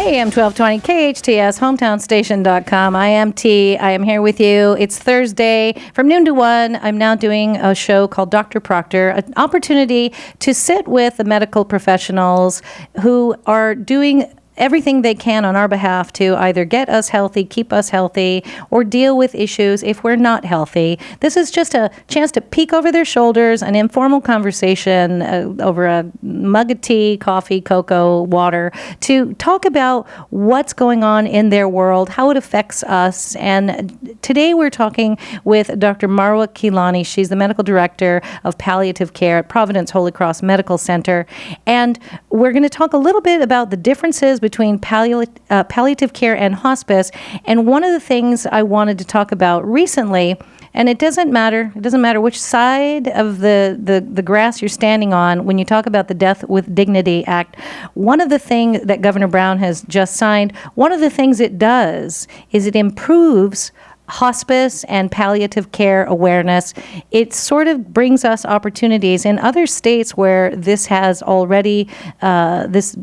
AM 1220 KHTS, hometownstation.com. I am T. I am here with you. It's Thursday from noon to 1. I'm now doing a show called Dr. Proctor, an opportunity to sit with the medical professionals who are doing everything they can on our behalf to either get us healthy, keep us healthy, or deal with issues if we're not healthy. This is just a chance to peek over their shoulders, an informal conversation over a mug of tea, coffee, cocoa, water, to talk about what's going on in their world, how it affects us. And today we're talking with Dr. Marwa Kilani. She's the medical director of palliative care at Providence Holy Cross Medical Center. And we're going to talk a little bit about the differences between palliative care and hospice. And one of the things I wanted to talk about recently, and it doesn't matter which side of the grass you're standing on when you talk about the Death with Dignity Act, one of the things that Governor Brown has just signed, one of the things it does is it improves hospice and palliative care awareness. It sort of brings us opportunities in other states where this has already this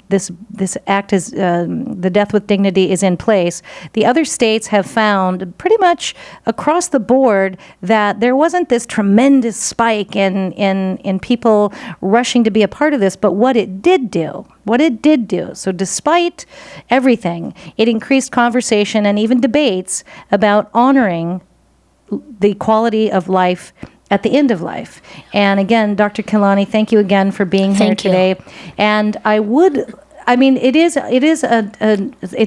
act is the Death with Dignity is in place. The other states have found pretty much across the board that there wasn't this tremendous spike in people rushing to be a part of this, but what it did do, so despite everything, it increased conversation and even debates about honoring the quality of life at the end of life. And again, Dr. Kilani, thank you again for being here today. And it's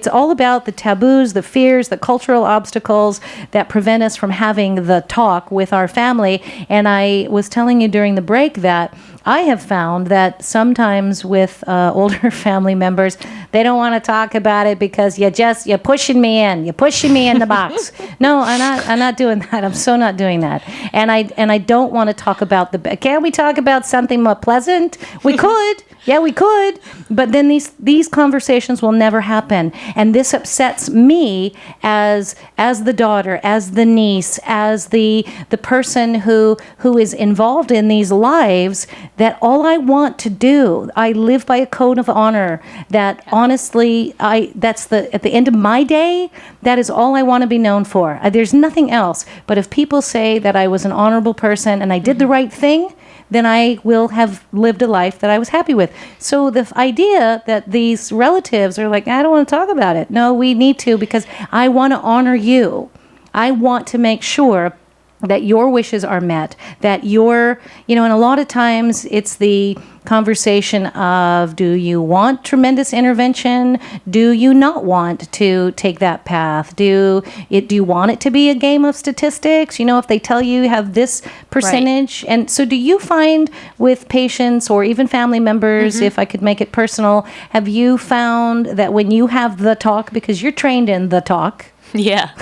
all about the taboos, the fears, the cultural obstacles that prevent us from having the talk with our family. And I was telling you during the break that I have found that sometimes with older family members, they don't want to talk about it because you're pushing me in the box. No, I'm not doing that. I'm so not doing that. And I don't want to talk about can we talk about something more pleasant? We could. Yeah, we could, but then these conversations will never happen, and this upsets me as the daughter, as the niece, as the person who is involved in these lives. That all I want to do, I live by a code of honor. That honestly, at the end of my day, that is all I want to be known for. There's nothing else. But if people say that I was an honorable person and I did the right thing, then I will have lived a life that I was happy with. So the idea that these relatives are like, I don't want to talk about it. No, we need to, because I want to honor you. I want to make sure that your wishes are met, that and a lot of times it's the conversation of, do you want tremendous intervention? Do you not want to take that path? Do you want it to be a game of statistics? If they tell you have this percentage. Right. And so do you find with patients or even family members, if I could make it personal, have you found that when you have the talk, because you're trained in the talk, yeah.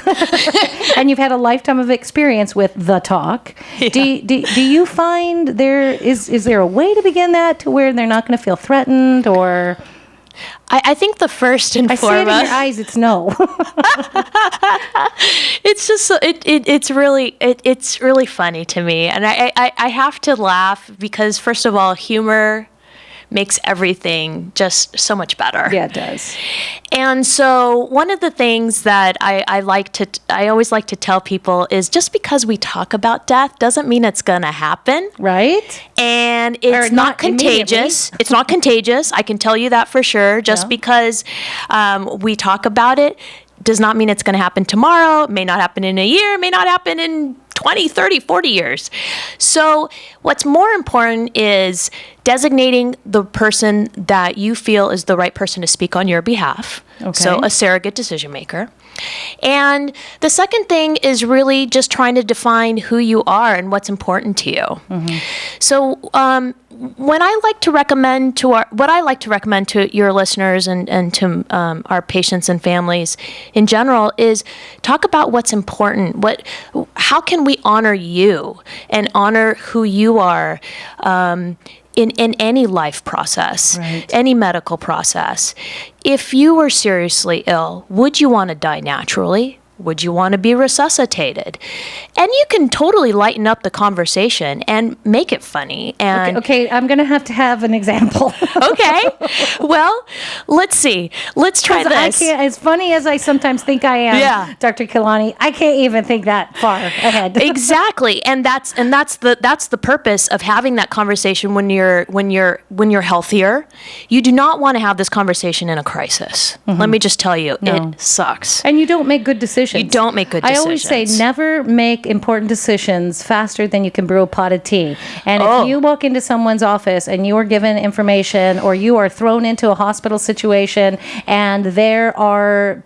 and you've had a lifetime of experience with the talk. Yeah. Do you find is there a way to begin that to where they're not going to feel threatened, or? I think the first and foremost. I see it in your eyes. It's no. It's just it's really funny to me, and I have to laugh because first of all, humor makes everything just so much better. Yeah, it does. And so one of the things that I always like to tell people is just because we talk about death doesn't mean it's going to happen. Right. And it's not contagious. It's not contagious. I can tell you that for sure. Just because we talk about it does not mean it's going to happen tomorrow. It may not happen in a year. It may not happen in 20, 30, 40 years. So what's more important is designating the person that you feel is the right person to speak on your behalf. Okay. So a surrogate decision maker. And the second thing is really just trying to define who you are and what's important to you. Mm-hmm. So what I like to recommend to your listeners and to our patients and families in general is talk about what's important. How can we honor you and honor who you are in any life process, right, any medical process. If you were seriously ill, would you want to die naturally? Would you want to be resuscitated? And you can totally lighten up the conversation and make it funny. And Okay, I'm going to have an example. okay. Well, let's see. Let's try this. As funny as I sometimes think I am, Dr. Kilani, I can't even think that far ahead. Exactly. And that's the purpose of having that conversation when you're healthier. You do not want to have this conversation in a crisis. Let me just tell you, it sucks. And you don't make good decisions. You don't make good decisions. I always say never make important decisions faster than you can brew a pot of tea. And if you walk into someone's office and you are given information, or you are thrown into a hospital situation and there are,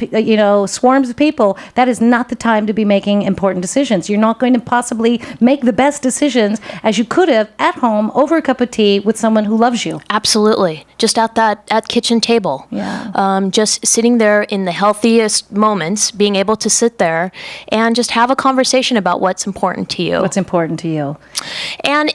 swarms of people, that is not the time to be making important decisions. You're not going to possibly make the best decisions as you could have at home over a cup of tea with someone who loves you. Absolutely. Just at kitchen table. Yeah. Just sitting there in the healthiest moments, being able to sit there and just have a conversation about what's important to you. What's important to you. And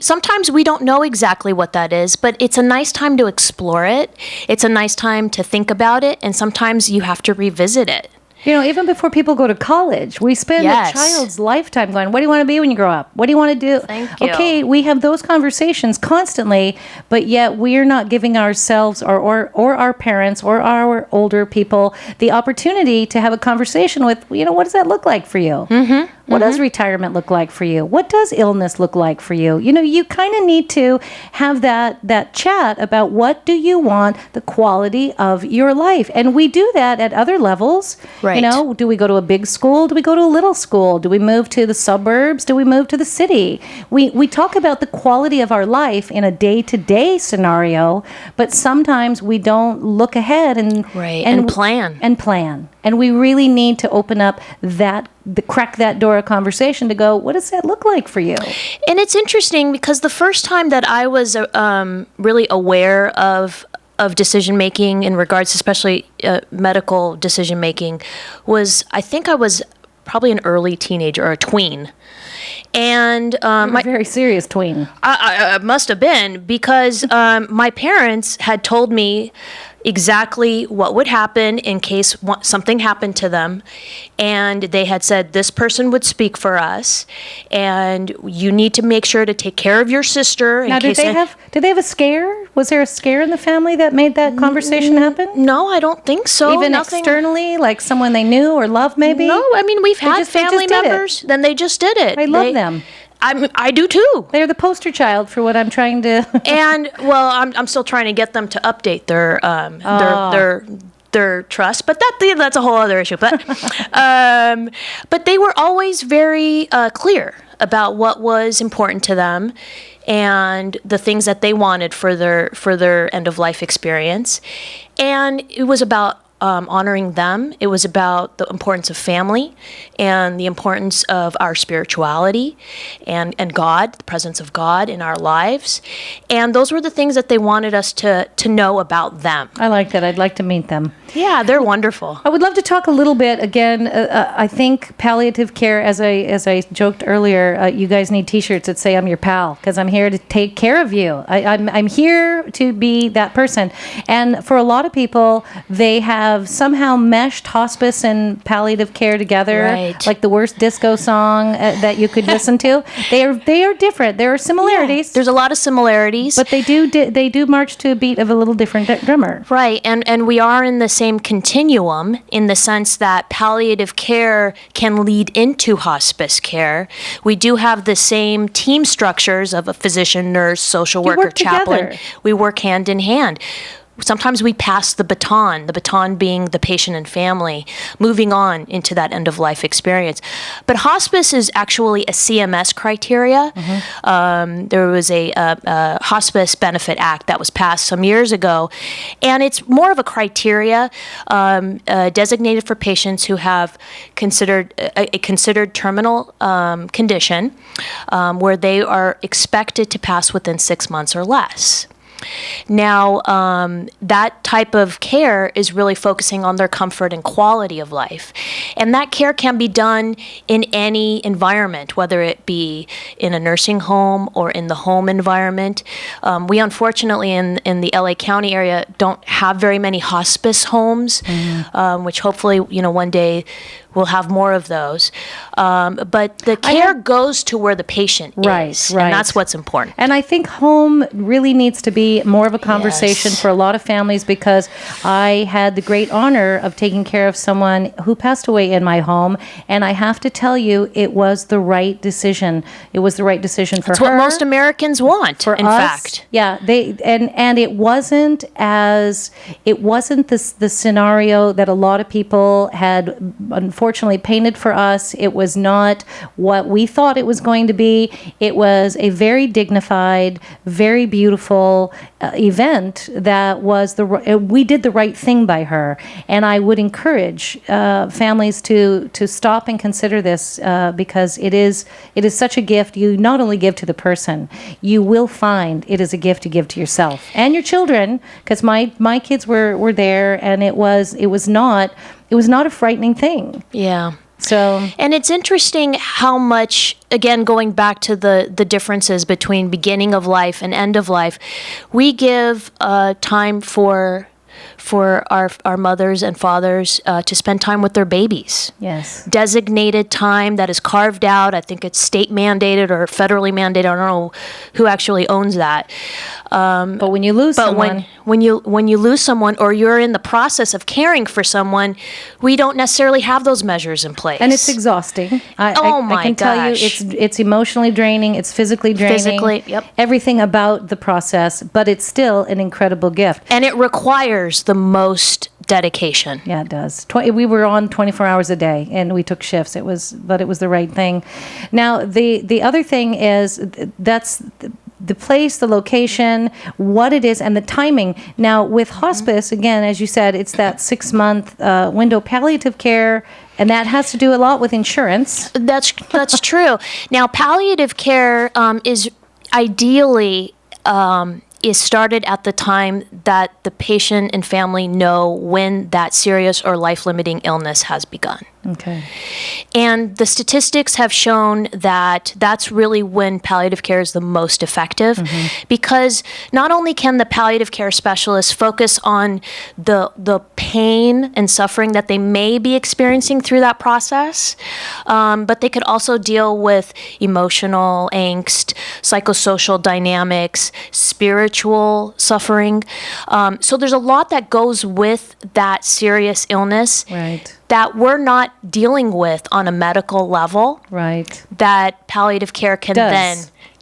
sometimes we don't know exactly what that is, but it's a nice time to explore it. It's a nice time to think about it, and sometimes you have to revisit it. Even before people go to college, we spend a child's lifetime going, what do you want to be when you grow up? What do you want to do? Thank you. Okay, we have those conversations constantly, but yet we're not giving ourselves or our parents or our older people the opportunity to have a conversation with, what does that look like for you? Mm-hmm. What does retirement look like for you? What does illness look like for you? You kind of need to have that chat about what do you want the quality of your life. And we do that at other levels. Right. Do we go to a big school? Do we go to a little school? Do we move to the suburbs? Do we move to the city? We talk about the quality of our life in a day-to-day scenario, but sometimes we don't look ahead and plan. And we really need to open up crack that door of conversation to go, what does that look like for you? And it's interesting because the first time that I was really aware of decision making in regards to especially medical decision making was, I think I was probably an early teenager or a tween. And my very serious tween. I must have been, because my parents had told me exactly what would happen in case something happened to them, and they had said this person would speak for us, and you need to make sure to take care of your sister. Now, did they have a scare? Was there a scare in the family that made that conversation happen? No, I don't think so. Even externally, like someone they knew or loved, maybe? No, I mean, we've had family members, then they just did it. I love them. I do too. They're the poster child for what I'm trying to. And I'm still trying to get them to update their trust, but that's a whole other issue. But they were always very clear about what was important to them and the things that they wanted for their end of life experience, and it was about honoring them. It was about the importance of family and the importance of our spirituality and God, the presence of God in our lives. And those were the things that they wanted us to know about them. I like that. I'd like to meet them. Yeah, they're wonderful. I would love to talk a little bit again. I think palliative care, as I joked earlier, you guys need T-shirts that say "I'm your pal" because I'm here to take care of you. I'm here to be that person. And for a lot of people, they have somehow meshed hospice and palliative care together, right, like the worst disco song that you could listen to. They are different. There are similarities. Yeah, there's a lot of similarities, but they do march to a beat of a little different drummer. Right, and we are in the same continuum in the sense that palliative care can lead into hospice care. We do have the same team structures of a physician, nurse, social worker, chaplain. Together. We work hand in hand. Sometimes we pass the baton being the patient and family, moving on into that end-of-life experience. But hospice is actually a CMS criteria. Mm-hmm. There was a Hospice Benefit Act that was passed some years ago, and it's more of a criteria designated for patients who have a considered terminal condition where they are expected to pass within 6 months or less. Now, that type of care is really focusing on their comfort and quality of life. And that care can be done in any environment, whether it be in a nursing home or in the home environment. We unfortunately in the LA County area don't have very many hospice homes, which hopefully, one day we'll have more of those. But the care goes to where the patient is. Right. And that's what's important. And I think home really needs to be more of a conversation for a lot of families, because I had the great honor of taking care of someone who passed away in my home. And I have to tell you, it was the right decision. It was the right decision for her. That's what most Americans want, in us, fact. Yeah, and it wasn't the scenario that a lot of people had unfortunately painted for us. It was not what we thought it was going to be. It was a very dignified, very beautiful event that was we did the right thing by her. And I would encourage families to stop and consider this, because it is such a gift. You not only give to the person, you will find it is a gift to give to yourself and your children, because my kids were there, and it was not a frightening thing. Yeah. So, and it's interesting how much, again, going back to the differences between beginning of life and end of life, we give time for our mothers and fathers to spend time with their babies. Yes. Designated time that is carved out. I think it's state mandated or federally mandated. I don't know who actually owns that. But when you lose someone, when you lose someone, or you're in the process of caring for someone, we don't necessarily have those measures in place. and it's exhausting. I can tell you, it's emotionally draining. It's physically draining. Physically, yep. Everything about the process, but it's still an incredible gift. And it requires the most dedication. Yeah, it does. We were on 24 hours a day, and we took shifts. It was the right thing. Now, the other thing is that's the place, the location, what it is, and the timing. Now, with hospice, again, as you said, it's that 6-month window. Palliative care, and that has to do a lot with insurance. That's true. Now, palliative care is ideally is started at the time that the patient and family know when that serious or life-limiting illness has begun. Okay. And the statistics have shown that that's really when palliative care is the most effective, because not only can the palliative care specialist focus on the pain and suffering that they may be experiencing through that process, but they could also deal with emotional angst, psychosocial dynamics, spiritual suffering. So there's a lot that goes with that serious illness. Right. That we're not dealing with on a medical level. Right. That palliative care can then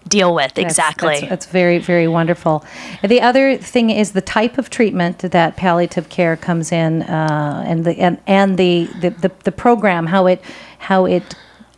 deal with. Exactly. That's very, very wonderful. The other thing is the type of treatment that palliative care comes in, and the program, how it.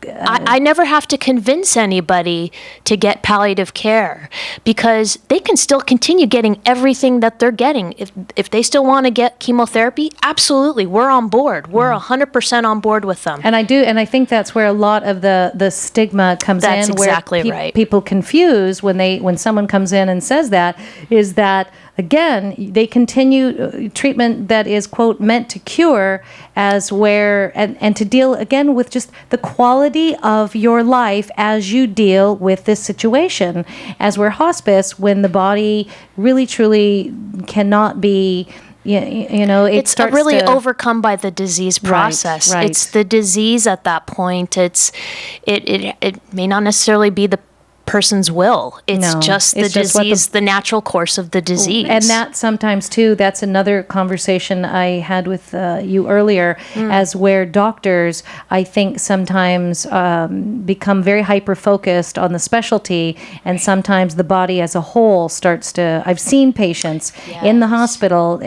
I never have to convince anybody to get palliative care, because they can still continue getting everything that they're getting. If they still want to get chemotherapy, absolutely, we're on board. We're 100% on board with them. And I think that's where a lot of the stigma comes in. That's exactly right. People confuse when someone comes in and says that, is that, again, they continue treatment that is, quote, meant to cure, as where, and to deal, again, with just the quality of your life as you deal with this situation. As where hospice, when the body really, truly cannot be, it starts really to overcome by the disease process. Right. It's the disease at that point. It may not necessarily be the person's will. It's just the disease, the natural course of the disease. And that sometimes too, that's another conversation I had with you earlier, as where doctors, I think, sometimes become very hyper-focused on the specialty, and sometimes the body as a whole starts to, I've seen patients in the hospital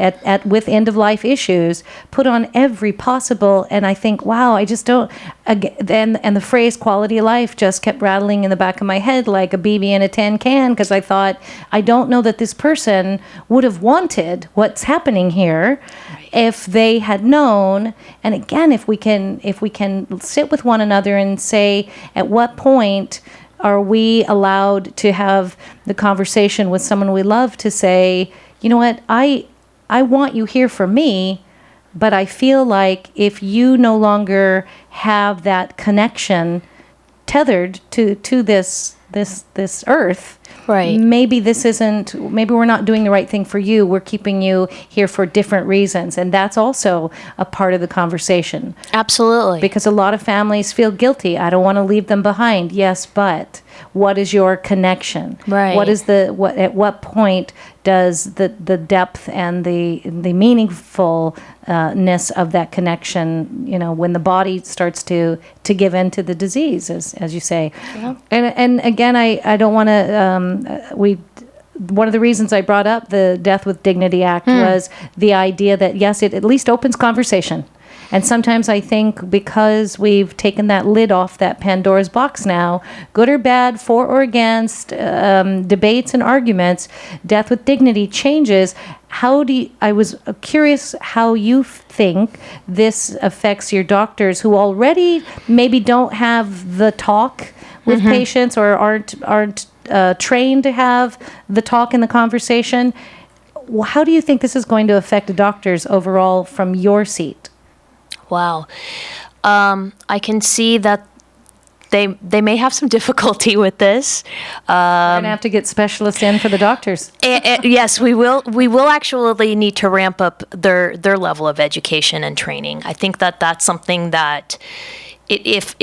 with end-of-life issues put on every possible, and I think, wow, I just don't, and the phrase quality of life just kept rattling in the back of my head like a BB in a tin can, because I thought, I don't know that this person would have wanted what's happening here if they had known. And again, if we can sit with one another and say, at what point are we allowed to have the conversation with someone we love to say, you know what, I want you here for me, but I feel like if you no longer have that connection tethered to this earth, Right. maybe we're not doing the right thing for you. We're keeping you here for different reasons. And that's also a part of the conversation. Absolutely. Because a lot of families feel guilty. I don't want to leave them behind. Yes, but what is your connection? Right. At what point does the depth and the meaningfulness of that connection, when the body starts to give in to the disease, as you say. Yeah. And again, I don't want to, one of the reasons I brought up the Death with Dignity Act was the idea that, yes, it at least opens conversation. And sometimes I think because we've taken that lid off that Pandora's box now, good or bad, for or against, debates and arguments, Death with Dignity changes. I was curious how you think this affects your doctors who already maybe don't have the talk with patients or aren't trained to have the talk and the conversation. How do you think this is going to affect doctors overall from your seat? Wow. I can see that they may have some difficulty with this. We're going to have to get specialists in for the doctors. Yes, we will. We will actually need to ramp up their level of education and training. I think that that's something that if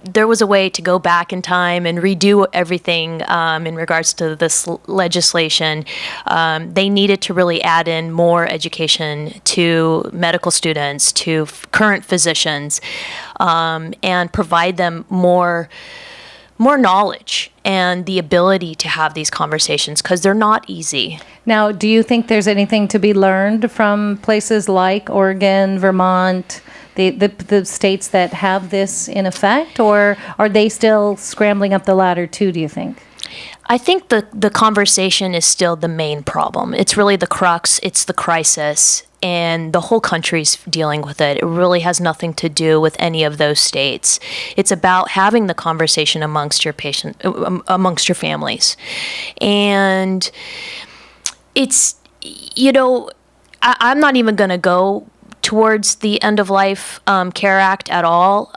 there was a way to go back in time and redo everything in regards to this legislation, they needed to really add in more education to medical students, to current physicians, and provide them more knowledge and the ability to have these conversations, because they're not easy. Now, do you think there's anything to be learned from places like Oregon, Vermont, the states that have this in effect, or are they still scrambling up the ladder too, do you think? I think the conversation is still the main problem. It's really the crux, it's the crisis, and the whole country's dealing with it. It really has nothing to do with any of those states. It's about having the conversation amongst your amongst your families. And it's, I'm not even going to go towards the End of Life Care Act at all.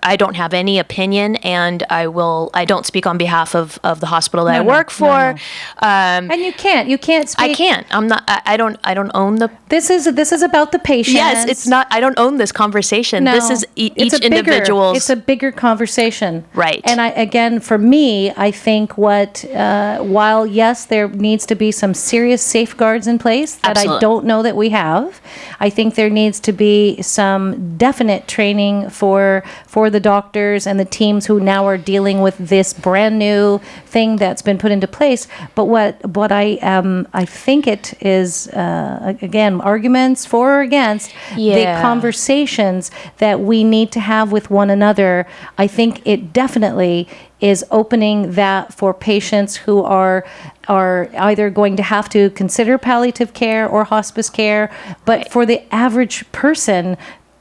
I don't have any opinion, and I don't speak on behalf of the hospital that I work for. No. And you can't speak. I can't. I'm not. I don't own the. This is about the patient. Yes, it's not. I don't own this conversation. No, this is each individual's. It's a bigger conversation, right? And for me, I think while yes, there needs to be some serious safeguards in place that Absolutely. I don't know that we have. I think there needs to be some definite training for the doctors and the teams who now are dealing with this brand new thing that's been put into place. But what I think it is, again, arguments for or against, the conversations that we need to have with one another. I think it definitely is opening that for patients who are either going to have to consider palliative care or hospice care, but for the average person,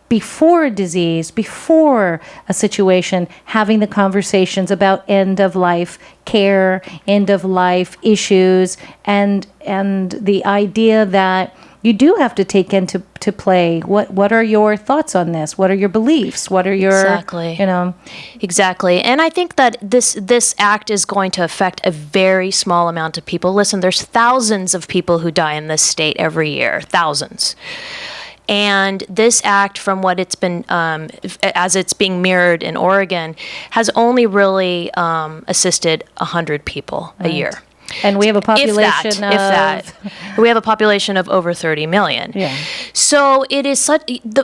before a disease, before a situation, having the conversations about end of life care, end of life issues, and the idea that you do have to take into play what are your thoughts on this? What are your beliefs? What are your Exactly. And I think that this act is going to affect a very small amount of people. Listen, there's thousands of people who die in this state every year, thousands. And this act, from what it's been, as it's being mirrored in Oregon, has only really assisted 100 people a year. And we have a population we have a population of over 30 million. Yeah. So it is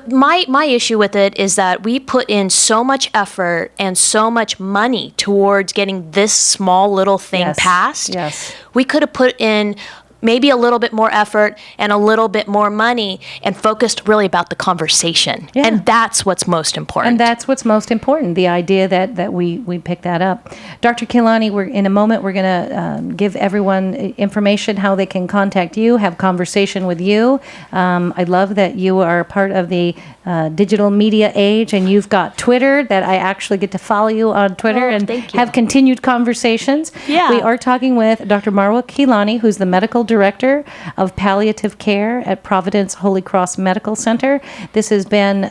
my issue with it is that we put in so much effort and so much money towards getting this small little thing passed. Yes. We could have put in maybe a little bit more effort and a little bit more money and focused really about the conversation. Yeah. And that's what's most important. And that's what's most important, the idea that we pick that up. Dr. Kehlani, in a moment, we're going to give everyone information how they can contact you, have conversation with you. I love that you are part of the digital media age, and you've got Twitter, that I actually get to follow you on Twitter and have continued conversations. Yeah. We are talking with Dr. Marwa Kehlani, who's the medical director of palliative care at Providence Holy Cross Medical Center. This has been,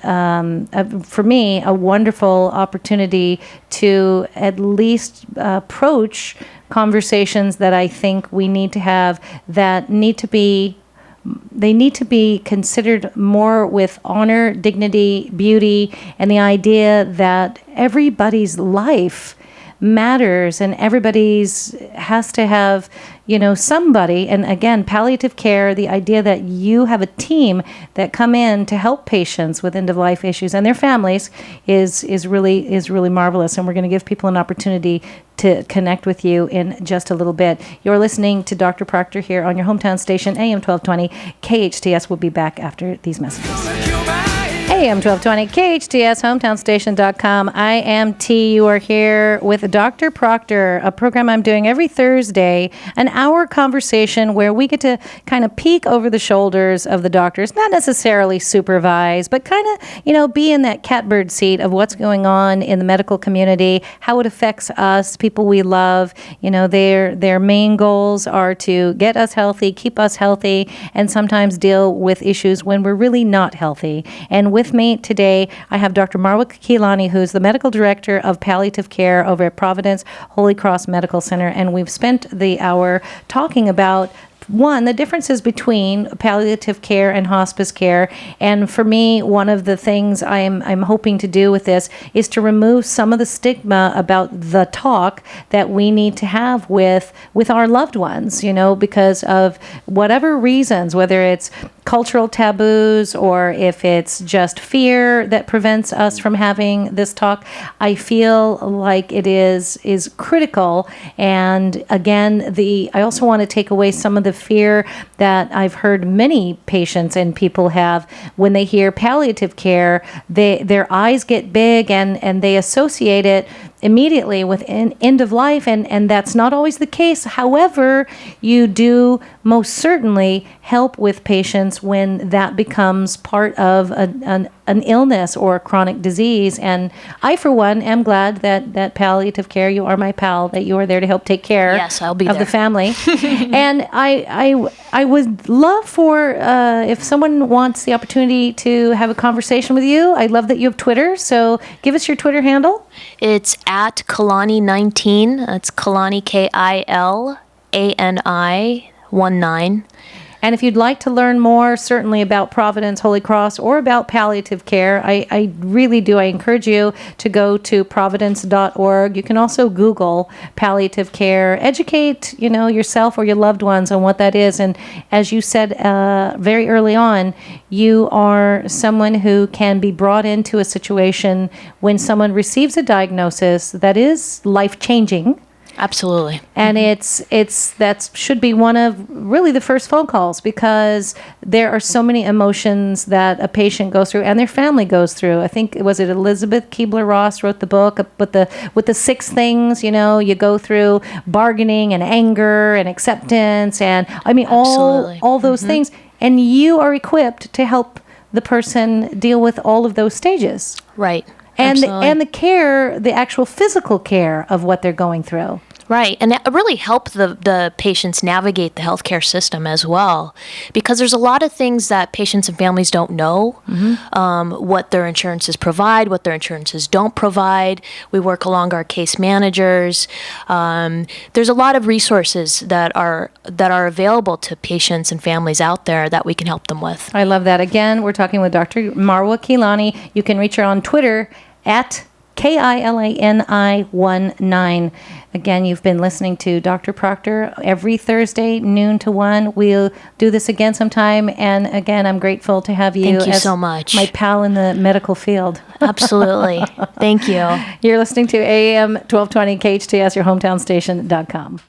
for me, a wonderful opportunity to at least approach conversations that I think we need to have, that need to be considered more with honor, dignity, beauty, and the idea that everybody's life matters and everybody's has to have, somebody. And again, palliative care, the idea that you have a team that come in to help patients with end of life issues and their families is really marvelous. And we're going to give people an opportunity to connect with you in just a little bit. You're listening to Dr. Proctor here on your hometown station, AM 1220 KHTS. We'll be back after these messages. AM 1220 KHTS, hometownstation.com. I am T. You are here with Dr. Proctor, a program I'm doing every Thursday, an hour conversation where we get to kind of peek over the shoulders of the doctors, not necessarily supervise, but kind of, be in that catbird seat of what's going on in the medical community, how it affects us, people we love. Their main goals are to get us healthy, keep us healthy, and sometimes deal with issues when we're really not healthy. And with me today, I have Dr. Marwa Kehlani, who's the medical director of palliative care over at Providence Holy Cross Medical Center, and we've spent the hour talking about the differences between palliative care and hospice care. And for me, one of the things I'm hoping to do with this is to remove some of the stigma about the talk that we need to have with our loved ones, because of whatever reasons, whether it's cultural taboos or if it's just fear that prevents us from having this talk. I feel like it is critical. And again, I also want to take away some of the fear that I've heard many patients and people have when they hear palliative care. Their eyes get big and they associate it immediately with end of life, and that's not always the case. However, you do most certainly help with patients when that becomes part of an illness or a chronic disease. And I, for one, am glad that palliative care, you are my pal, that you are there to help take care I'll be of there. The family. And I would love for, if someone wants the opportunity to have a conversation with you, I love that you have Twitter. So give us your Twitter handle. It's at Kehlani19. That's Kehlani, K-I-L-A-N-I 19. And if you'd like to learn more, certainly about Providence Holy Cross or about palliative care, I really do. I encourage you to go to providence.org. You can also Google palliative care. Educate, yourself or your loved ones on what that is. And as you said very early on, you are someone who can be brought into a situation when someone receives a diagnosis that is life-changing. Absolutely. And that should be one of really the first phone calls, because there are so many emotions that a patient goes through and their family goes through. I think, was it Elizabeth Kubler-Ross wrote the book with the 6 things, you go through bargaining and anger and acceptance and all those things. And you are equipped to help the person deal with all of those stages. Right. And the care, the actual physical care of what they're going through. Right. And that really help the patients navigate the healthcare system as well, because there's a lot of things that patients and families don't know, what their insurances provide, what their insurances don't provide. We work along our case managers. There's a lot of resources that are available to patients and families out there that we can help them with. I love that. Again, we're talking with Dr. Marwa Kehlani. You can reach her on Twitter at KILANI19. Again, you've been listening to Dr. Proctor every Thursday, noon to 1. We'll do this again sometime. And again, I'm grateful to have you, Thank you as so much. My pal in the medical field. Absolutely. Thank you. You're listening to AM 1220 KHTS, your hometown station.com.